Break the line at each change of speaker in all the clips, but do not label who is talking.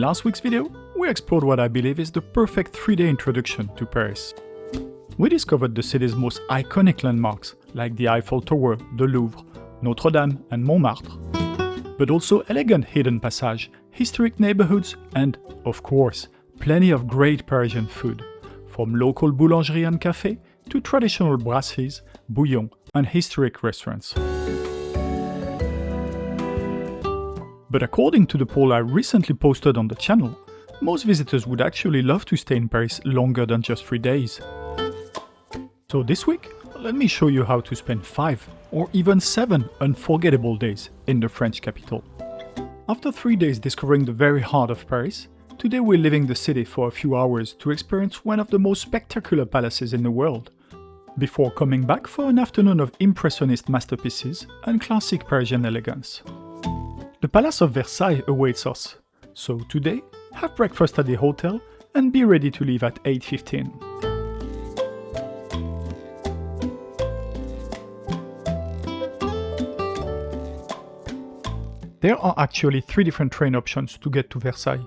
last week's video, we explored what I believe is the perfect 3-day introduction to Paris. We discovered the city's most iconic landmarks, like the Eiffel Tower, the Louvre, Notre Dame and Montmartre. But also elegant hidden passages, historic neighborhoods and, of course, plenty of great Parisian food, from local boulangerie and café to traditional brasseries, bouillon and historic restaurants. But according to the poll I recently posted on the channel, most visitors would actually love to stay in Paris longer than just 3 days. So this week, let me show you how to spend 5 or even 7 unforgettable days in the French capital. After 3 days discovering the very heart of Paris, today we're leaving the city for a few hours to experience one of the most spectacular palaces in the world, before coming back for an afternoon of Impressionist masterpieces and classic Parisian elegance. The Palace of Versailles awaits us, so today, have breakfast at the hotel and be ready to leave at 8:15. There are actually 3 different train options to get to Versailles,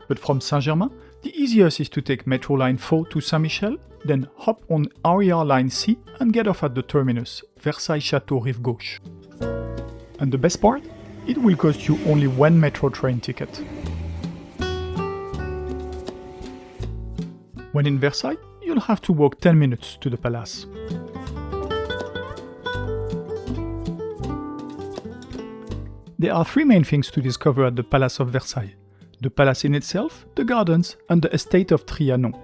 but from Saint-Germain, the easiest is to take Metro Line 4 to Saint-Michel, then hop on RER Line C and get off at the terminus, Versailles Château Rive Gauche. And the best part? It will cost you only 1 metro train ticket. When in Versailles, you'll have to walk 10 minutes to the palace. There are 3 main things to discover at the Palace of Versailles: the palace in itself, the gardens, and the estate of Trianon.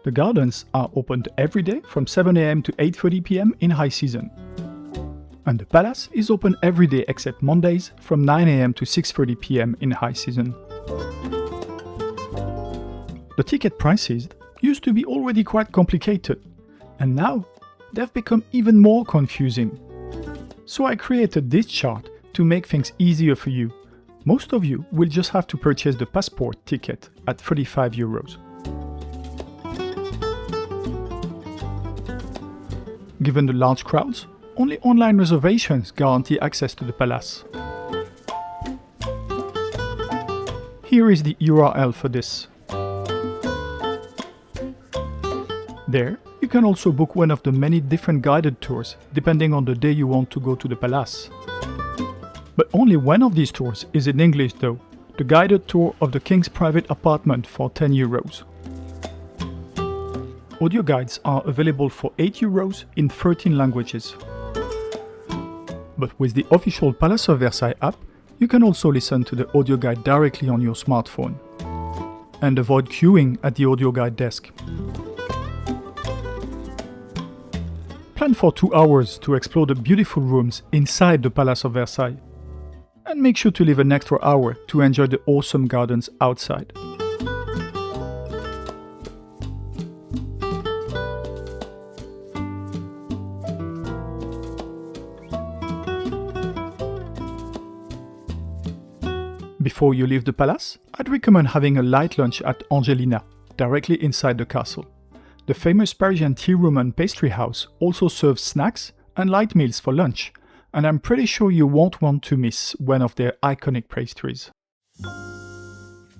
The gardens are opened every day from 7 AM to 8:30 PM in high season. And the palace is open every day except Mondays from 9 AM to 6:30 PM in high season. The ticket prices used to be already quite complicated, and now they've become even more confusing. So I created this chart to make things easier for you. Most of you will just have to purchase the passport ticket at €35. Given the large crowds, only online reservations guarantee access to the palace. Here is the URL for this. There, you can also book one of the many different guided tours, depending on the day you want to go to the palace. But only one of these tours is in English though, the guided tour of the King's private apartment for €10. Audio guides are available for €8 in 13 languages. But with the official Palace of Versailles app, you can also listen to the audio guide directly on your smartphone. And avoid queuing at the audio guide desk. Plan for 2 hours to explore the beautiful rooms inside the Palace of Versailles. And make sure to leave an extra hour to enjoy the awesome gardens outside. Before you leave the palace, I'd recommend having a light lunch at Angelina, directly inside the castle. The famous Parisian tea room and pastry house also serves snacks and light meals for lunch, and I'm pretty sure you won't want to miss one of their iconic pastries.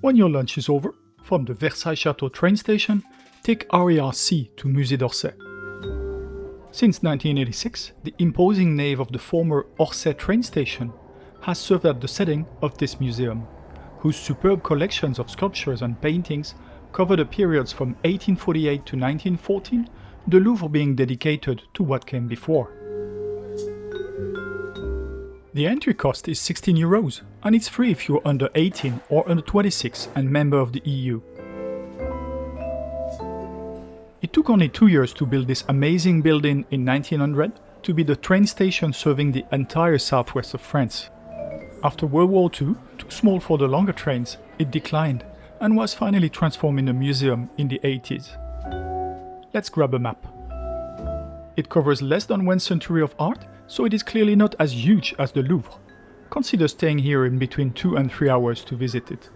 When your lunch is over, from the Versailles Château train station, take RER C to Musée d'Orsay. Since 1986, the imposing nave of the former Orsay train station has served as the setting of this museum, whose superb collections of sculptures and paintings cover the periods from 1848 to 1914, the Louvre being dedicated to what came before. The entry cost is €16, and it's free if you're under 18 or under 26 and member of the EU. It took only 2 years to build this amazing building in 1900 to be the train station serving the entire southwest of France. After World War II, too small for the longer trains, it declined and was finally transformed in a museum in the 80s. Let's grab a map. It covers less than 1 century of art, so it is clearly not as huge as the Louvre. Consider staying here in between 2 and 3 hours to visit it.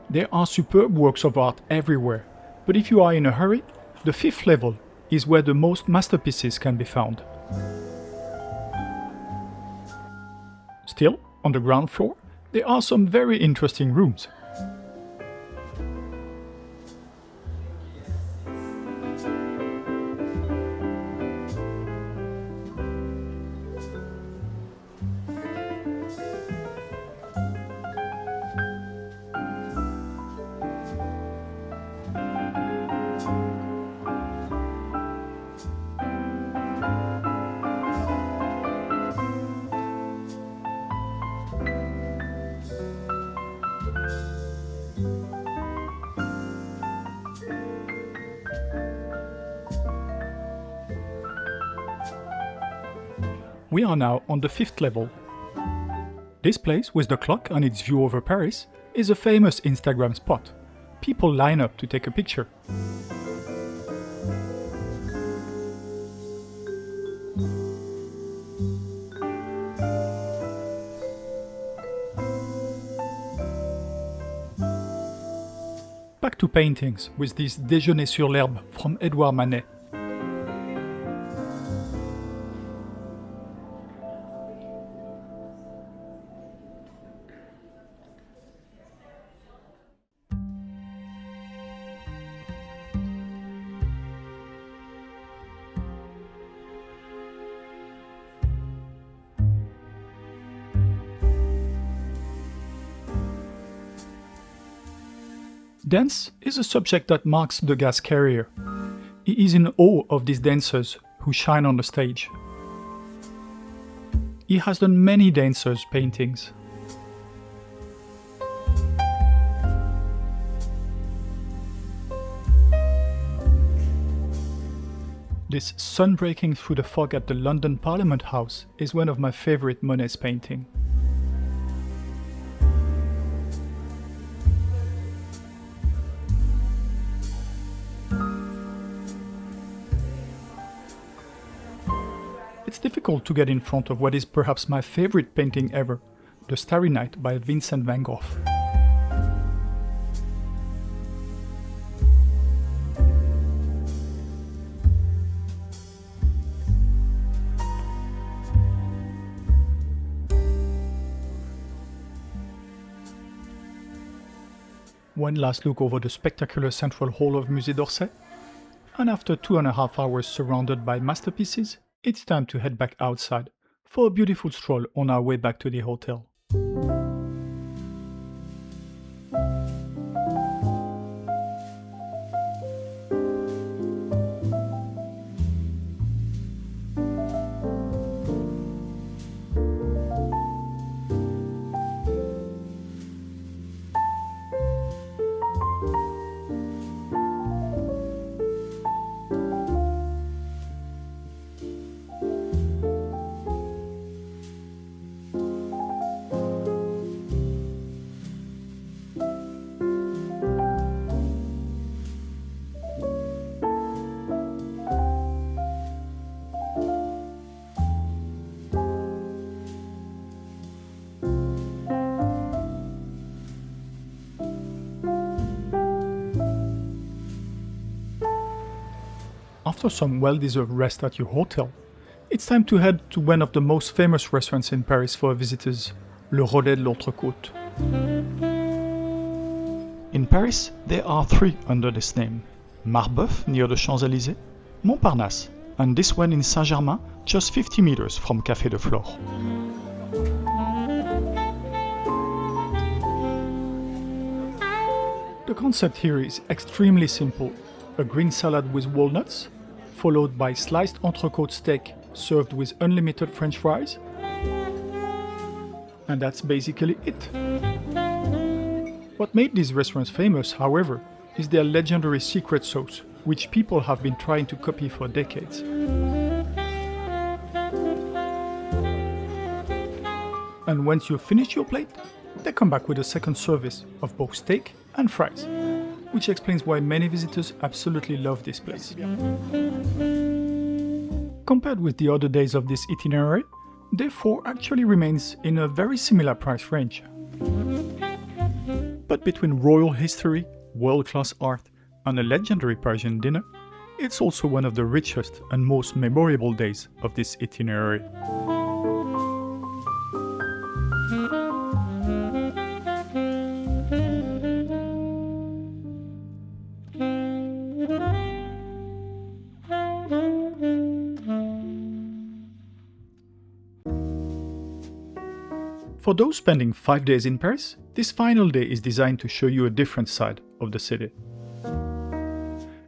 There are superb works of art everywhere, but if you are in a hurry, the 5th level is where the most masterpieces can be found. On the ground floor, there are some very interesting rooms. We are now on the 5th level. This place, with the clock and its view over Paris, is a famous Instagram spot. People line up to take a picture. Back to paintings with this Déjeuner sur l'herbe from Edouard Manet. Dance is a subject that marks Degas' career. He is in awe of these dancers who shine on the stage. He has done many dancers' paintings. This sun breaking through the fog at the London Parliament House is one of my favorite Monet's paintings. It's difficult to get in front of what is perhaps my favorite painting ever, The Starry Night by Vincent van Gogh. One last look over the spectacular central hall of Musée d'Orsay, and after 2.5 hours surrounded by masterpieces, it's time to head back outside for a beautiful stroll on our way back to the hotel. After some well-deserved rest at your hotel, it's time to head to one of the most famous restaurants in Paris for visitors, le Relais de l'Entrecôte. In Paris, there are 3 under this name: Marbeuf near the Champs-Élysées, Montparnasse, and this one in Saint-Germain, just 50 meters from Café de Flore. The concept here is extremely simple: a green salad with walnuts, followed by sliced entrecôte steak served with unlimited French fries. And that's basically it. What made these restaurants famous, however, is their legendary secret sauce, which people have been trying to copy for decades. And once you've finished your plate, they come back with a second service of both steak and fries, which explains why many visitors absolutely love this place. Compared with the other days of this itinerary, day 4 actually remains in a very similar price range. But between royal history, world-class art, and a legendary Parisian dinner, it's also one of the richest and most memorable days of this itinerary. For those spending 5 days in Paris, this final day is designed to show you a different side of the city.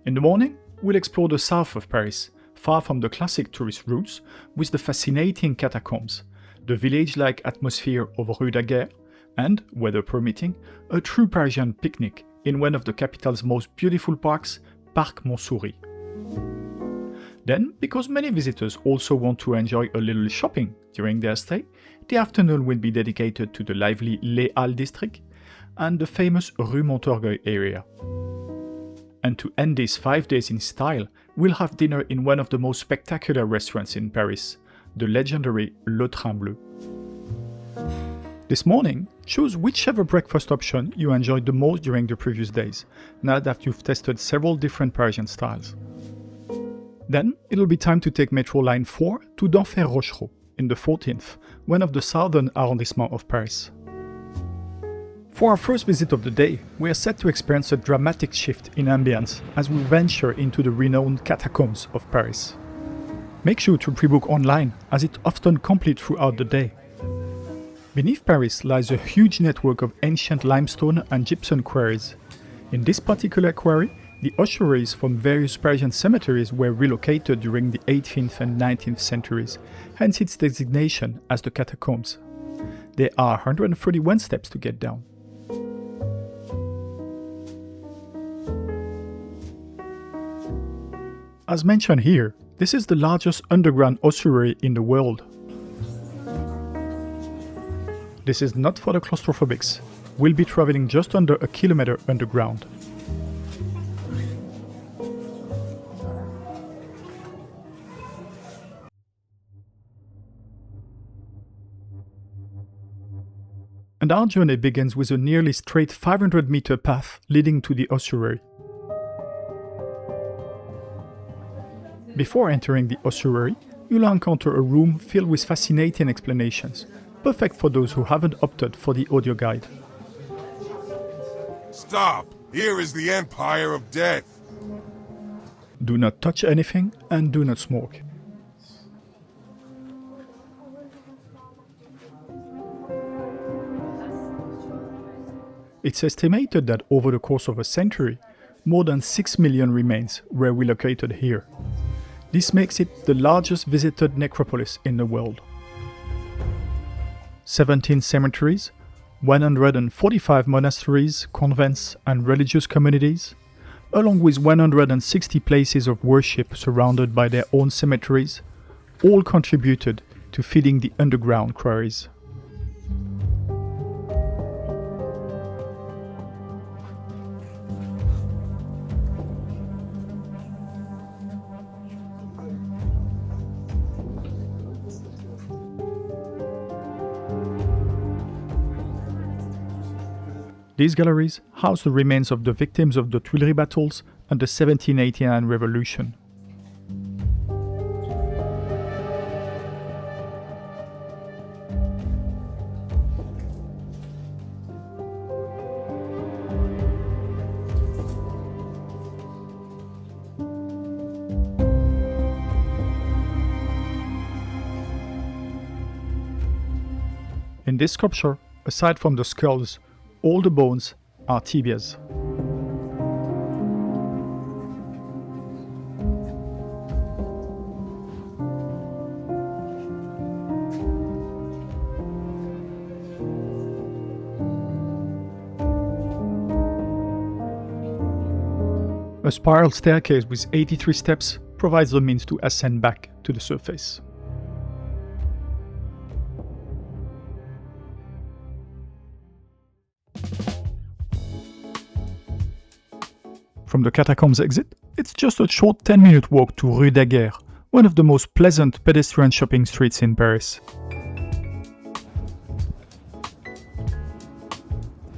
In the morning, we'll explore the south of Paris, far from the classic tourist routes, with the fascinating Catacombs, the village-like atmosphere of Rue Daguerre, and, weather permitting, a true Parisian picnic in one of the capital's most beautiful parks, Parc Montsouris. Then, because many visitors also want to enjoy a little shopping during their stay, the afternoon will be dedicated to the lively Les Halles district and the famous Rue Montorgueil area. And to end these 5 days in style, we'll have dinner in one of the most spectacular restaurants in Paris, the legendary Train Bleu. This morning, choose whichever breakfast option you enjoyed the most during the previous days, now that you've tested several different Parisian styles. Then, it'll be time to take Metro Line 4 to d'Enfer-Rochereau, in the 14th, one of the southern arrondissements of Paris. For our first visit of the day, we are set to experience a dramatic shift in ambience as we venture into the renowned Catacombs of Paris. Make sure to pre-book online, as it's often complete throughout the day. Beneath Paris lies a huge network of ancient limestone and gypsum quarries. In this particular quarry, the ossuaries from various Parisian cemeteries were relocated during the 18th and 19th centuries, hence its designation as the Catacombs. There are 131 steps to get down. As mentioned here, this is the largest underground ossuary in the world. This is not for the claustrophobics. We'll be traveling just under a kilometer underground. And our journey begins with a nearly straight 500-meter path leading to the ossuary. Before entering the ossuary, you'll encounter a room filled with fascinating explanations, perfect for those who haven't opted for the audio guide.
Stop! Here is the Empire of Death!
Do not touch anything and do not smoke. It's estimated that over the course of a century, more than 6 million remains were relocated here. This makes it the largest visited necropolis in the world. 17 cemeteries, 145 monasteries, convents, and religious communities, along with 160 places of worship surrounded by their own cemeteries, all contributed to feeding the underground quarries. These galleries house the remains of the victims of the Tuileries battles and the 1789 revolution. In this sculpture, aside from the skulls, all the bones are tibias. A spiral staircase with 83 steps provides the means to ascend back to the surface. From the Catacombs exit, it's just a short 10-minute walk to Rue Daguerre, one of the most pleasant pedestrian shopping streets in Paris.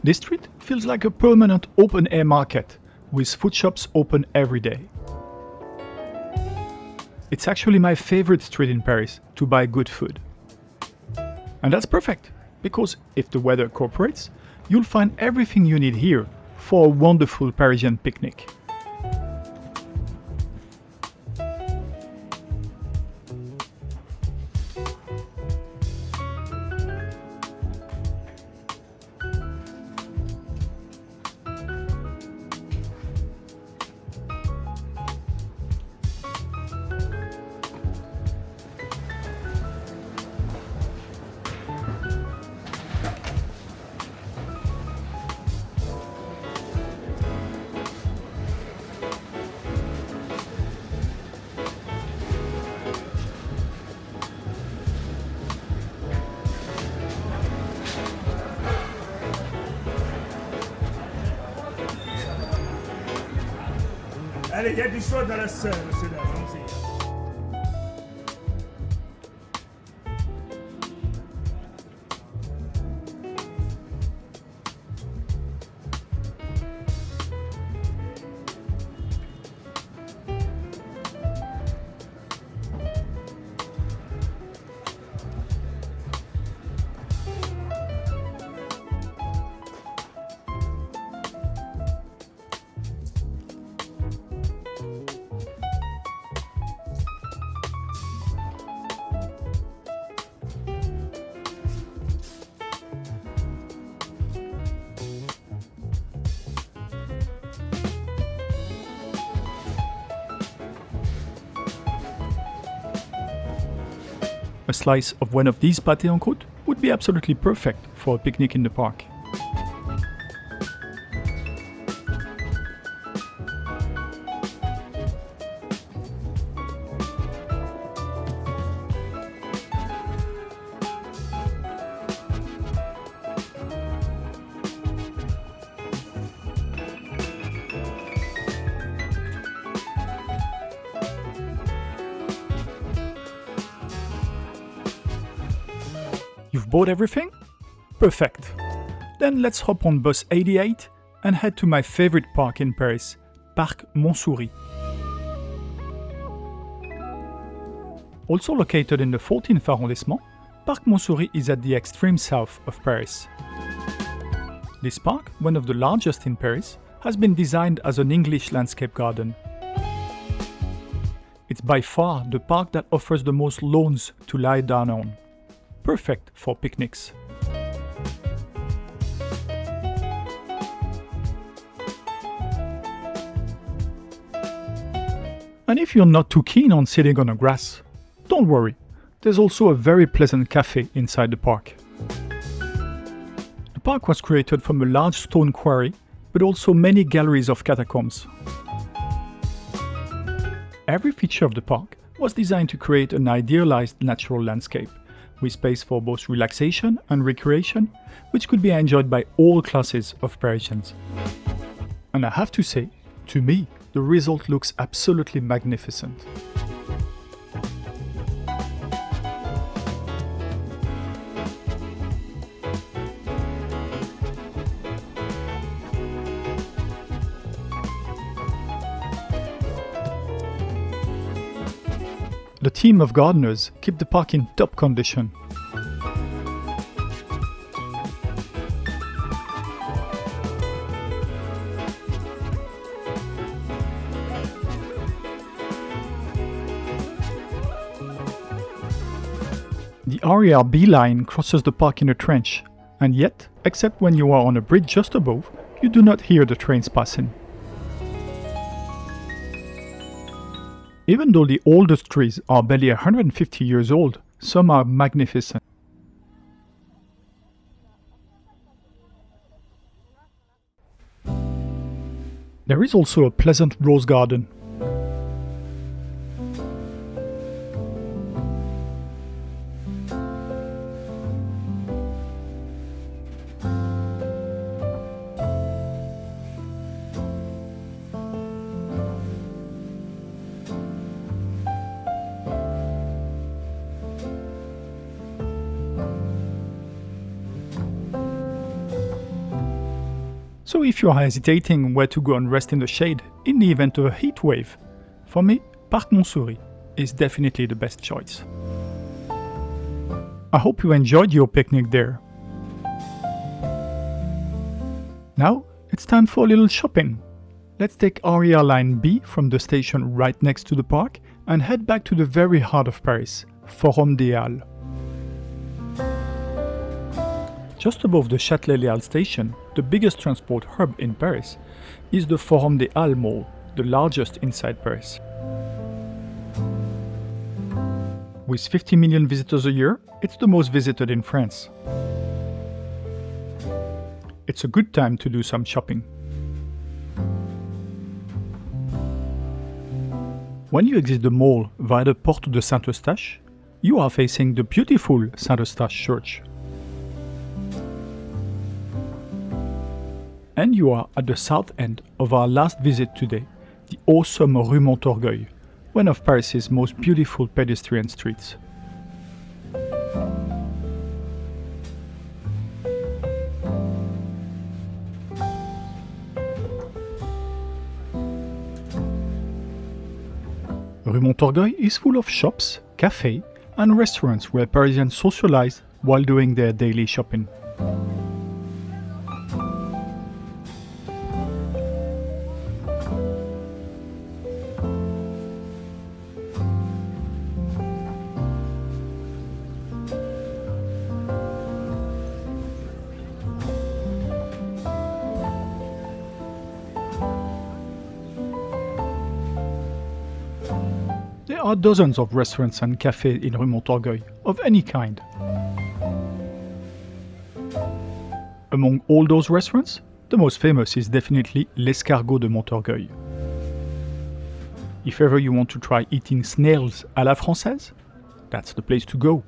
This street feels like a permanent open-air market, with food shops open every day. It's actually my favorite street in Paris to buy good food. And that's perfect, because if the weather cooperates, you'll find everything you need here for a wonderful Parisian picnic.
Allez, il y a du chaud dans la salle, monsieur, là, allons-y.
A slice of one of these pâtés en croûte would be absolutely perfect for a picnic in the park. You've bought everything? Perfect. Then let's hop on bus 88 and head to my favorite park in Paris, Parc Montsouris. Also located in the 14th arrondissement, Parc Montsouris is at the extreme south of Paris. This park, one of the largest in Paris, has been designed as an English landscape garden. It's by far the park that offers the most lawns to lie down on. Perfect for picnics. And if you're not too keen on sitting on the grass, don't worry, there's also a very pleasant cafe inside the park. The park was created from a large stone quarry, but also many galleries of catacombs. Every feature of the park was designed to create an idealized natural landscape, with space for both relaxation and recreation, which could be enjoyed by all classes of Parisians. And I have to say, to me, the result looks absolutely magnificent. The team of gardeners keep the park in top condition. The RER line crosses the park in a trench, and yet, except when you are on a bridge just above, you do not hear the trains passing. Even though the oldest trees are barely 150 years old, some are magnificent. There is also a pleasant rose garden. So if you are hesitating where to go and rest in the shade in the event of a heat wave, for me, Parc Montsouris is definitely the best choice. I hope you enjoyed your picnic there. Now, it's time for a little shopping. Let's take RER line B from the station right next to the park and head back to the very heart of Paris, Forum des Halles. Just above the Châtelet-Les Halles station, the biggest transport hub in Paris, is the Forum des Halles Mall, the largest inside Paris. With 50 million visitors a year, it's the most visited in France. It's a good time to do some shopping. When you exit the mall via the Porte de Saint-Eustache, you are facing the beautiful Saint-Eustache Church. And you are at the south end of our last visit today, the awesome Rue Montorgueil, one of Paris's most beautiful pedestrian streets. Rue Montorgueil is full of shops, cafés, and restaurants where Parisians socialize while doing their daily shopping. There are dozens of restaurants and cafés in Rue Montorgueil, of any kind. Among all those restaurants, the most famous is definitely l'Escargot de Montorgueil. If ever you want to try eating snails à la française, that's the place to go.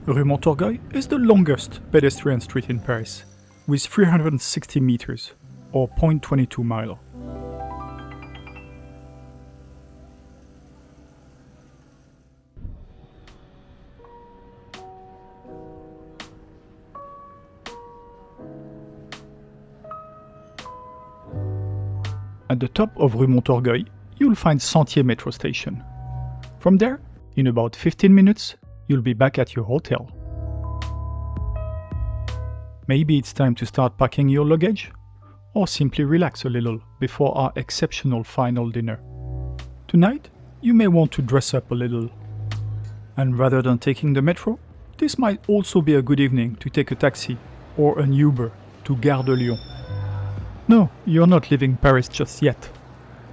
Rue Montorgueil is the longest pedestrian street in Paris, with 360 meters, or 0.22 mile. At the top of Rue Montorgueil, you'll find Sentier metro station. From there, in about 15 minutes, you'll be back at your hotel. Maybe it's time to start packing your luggage, or simply relax a little before our exceptional final dinner. Tonight, you may want to dress up a little. And rather than taking the metro, this might also be a good evening to take a taxi or an Uber to Gare de Lyon. No, you're not leaving Paris just yet.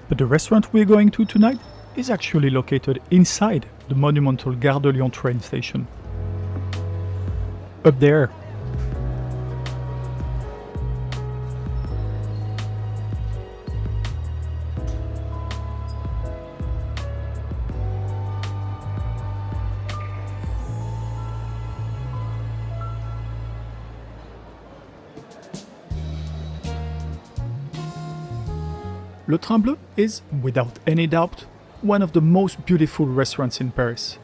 But the restaurant we're going to tonight is actually located inside the monumental Gare de Lyon train station. Up there. Le Train Bleu is, without any doubt, one of the most beautiful restaurants in Paris,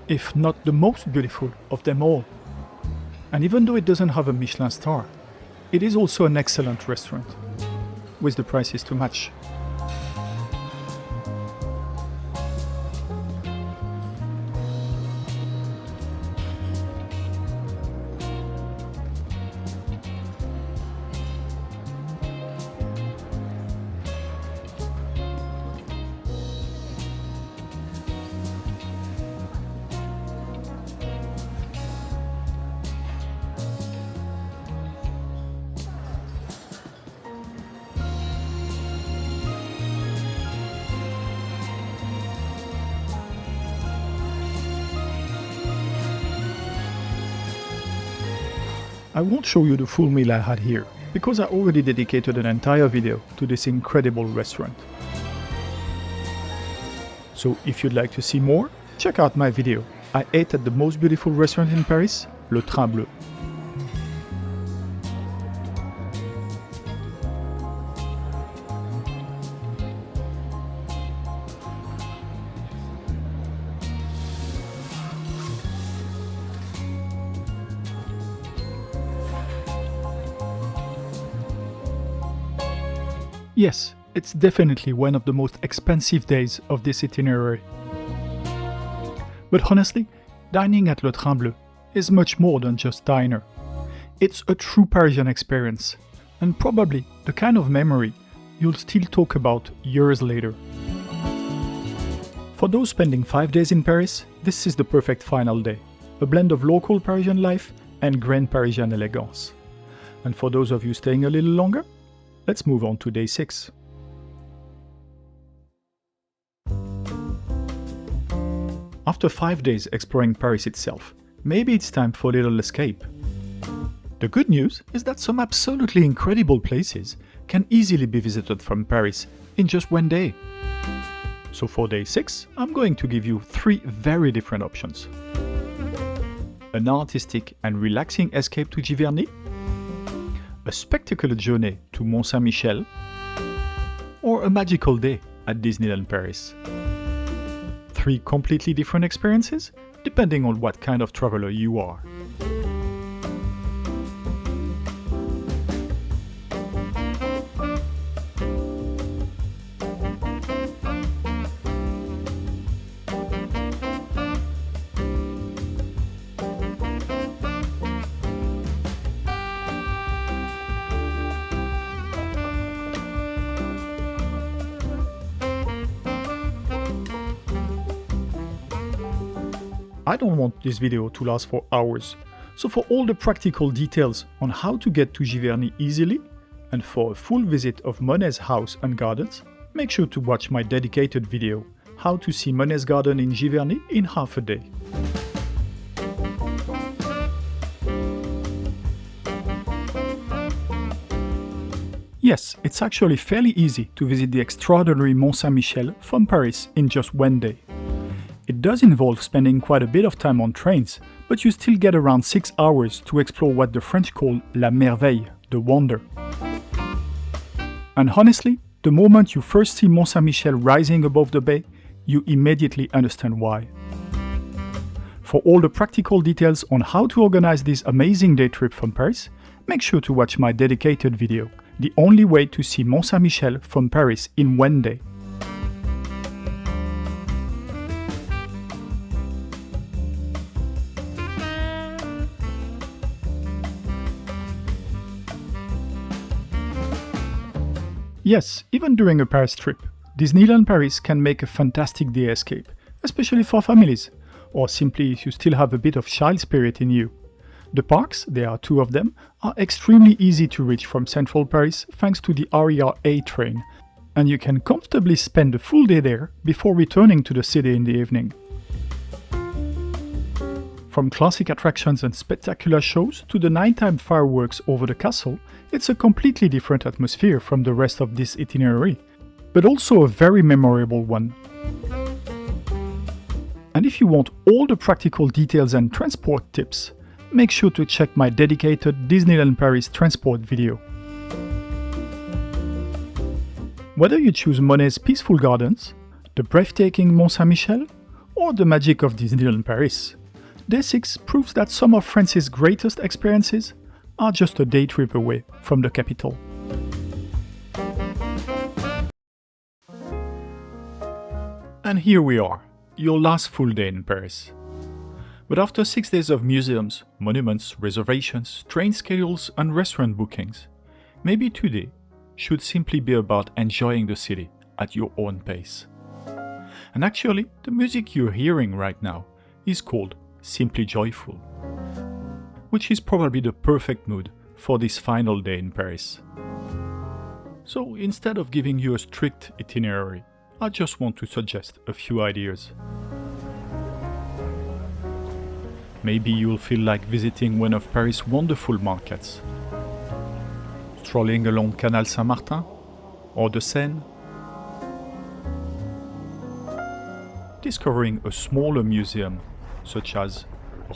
if not the most beautiful of them all. And even though it doesn't have a Michelin star, it is also an excellent restaurant, with the prices to match. I won't show you the full meal I had here, because I already dedicated an entire video to this incredible restaurant. So if you'd like to see more, check out my video. I ate at the most beautiful restaurant in Paris, Le Train Bleu. Yes, it's definitely one of the most expensive days of this itinerary. But honestly, dining at Le Train Bleu is much more than just diner. It's a true Parisian experience, and probably the kind of memory you'll still talk about years later. For those spending 5 days in Paris, this is the perfect final day, a blend of local Parisian life and grand Parisian elegance. And for those of you staying a little longer, let's move on to day 6. After 5 days exploring Paris itself, maybe it's time for a little escape. The good news is that some absolutely incredible places can easily be visited from Paris in just one day. So for day 6, I'm going to give you 3 very different options. An artistic and relaxing escape to Giverny? A spectacular journey to Mont-Saint-Michel? Or a magical day at Disneyland Paris? 3 completely different experiences, depending on what kind of traveler you are. I don't want this video to last for hours, so for all the practical details on how to get to Giverny easily, and for a full visit of Monet's house and gardens, make sure to watch my dedicated video, How to see Monet's garden in Giverny in half a day. Yes, it's actually fairly easy to visit the extraordinary Mont Saint-Michel from Paris in just one day. It does involve spending quite a bit of time on trains, but you still get around 6 hours to explore what the French call la merveille, the wonder. And honestly, the moment you first see Mont Saint-Michel rising above the bay, you immediately understand why. For all the practical details on how to organize this amazing day trip from Paris, make sure to watch my dedicated video, The Only Way to See Mont Saint-Michel from Paris in one day. Yes, even during a Paris trip, Disneyland Paris can make a fantastic day escape, especially for families, or simply if you still have a bit of child spirit in you. The parks, there are 2 of them, are extremely easy to reach from central Paris thanks to the RER train, and you can comfortably spend a full day there before returning to the city in the evening. From classic attractions and spectacular shows to the nighttime fireworks over the castle, it's a completely different atmosphere from the rest of this itinerary, but also a very memorable one. And if you want all the practical details and transport tips, make sure to check my dedicated Disneyland Paris transport video. Whether you choose Monet's peaceful gardens, the breathtaking Mont Saint-Michel, or the magic of Disneyland Paris, Day 6 proves that some of France's greatest experiences are just a day trip away from the capital. And here we are, your last full day in Paris. But after 6 days of museums, monuments, reservations, train schedules and restaurant bookings, maybe today should simply be about enjoying the city at your own pace. And actually, the music you're hearing right now is called Simply Joyful, which is probably the perfect mood for this final day in Paris. So instead of giving you a strict itinerary, I just want to suggest a few ideas. Maybe you'll feel like visiting one of Paris' wonderful markets, strolling along Canal Saint-Martin or the Seine, discovering a smaller museum such as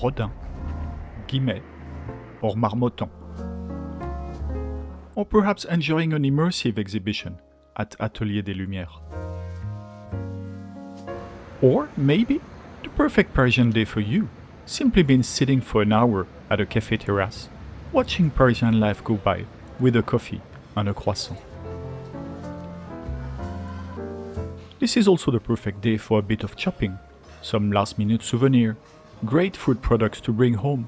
Rodin, Guimet, or Marmottan. Or perhaps enjoying an immersive exhibition at Atelier des Lumières. Or maybe the perfect Parisian day for you simply means sitting for an hour at a café terrace, watching Parisian life go by with a coffee and a croissant. This is also the perfect day for a bit of shopping, some last-minute souvenir, great food products to bring home,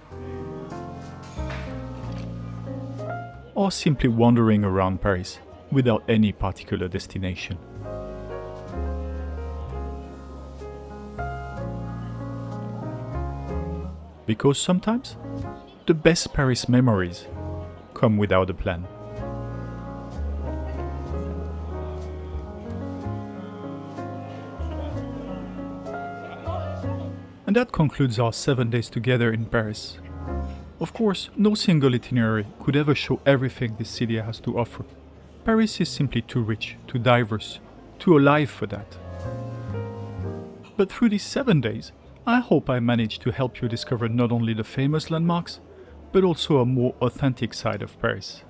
or simply wandering around Paris without any particular destination. Because sometimes, the best Paris memories come without a plan. And that concludes our 7 days together in Paris. Of course, no single itinerary could ever show everything this city has to offer. Paris is simply too rich, too diverse, too alive for that. But through these 7 days, I hope I managed to help you discover not only the famous landmarks, but also a more authentic side of Paris.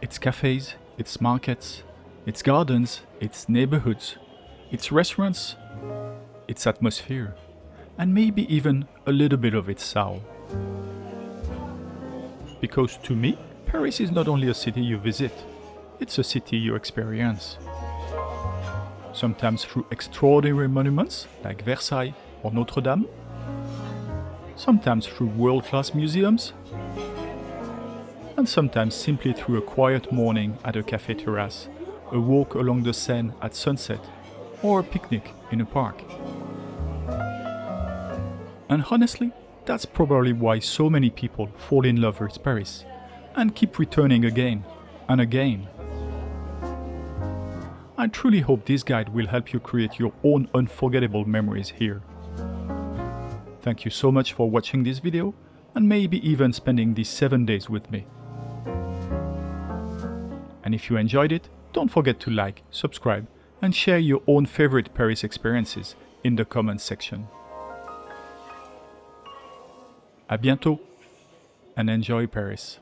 Its cafés, its markets, its gardens, its neighborhoods, its restaurants, its atmosphere, and maybe even a little bit of its soul. Because to me, Paris is not only a city you visit, it's a city you experience. Sometimes through extraordinary monuments like Versailles or Notre Dame, sometimes through world-class museums, and sometimes simply through a quiet morning at a café terrace, a walk along the Seine at sunset, or a picnic in a park. And honestly, that's probably why so many people fall in love with Paris and keep returning again and again. I truly hope this guide will help you create your own unforgettable memories here. Thank you so much for watching this video and maybe even spending these 7 days with me. And if you enjoyed it, don't forget to like, subscribe, and share your own favorite Paris experiences in the comments section. À bientôt and enjoy Paris.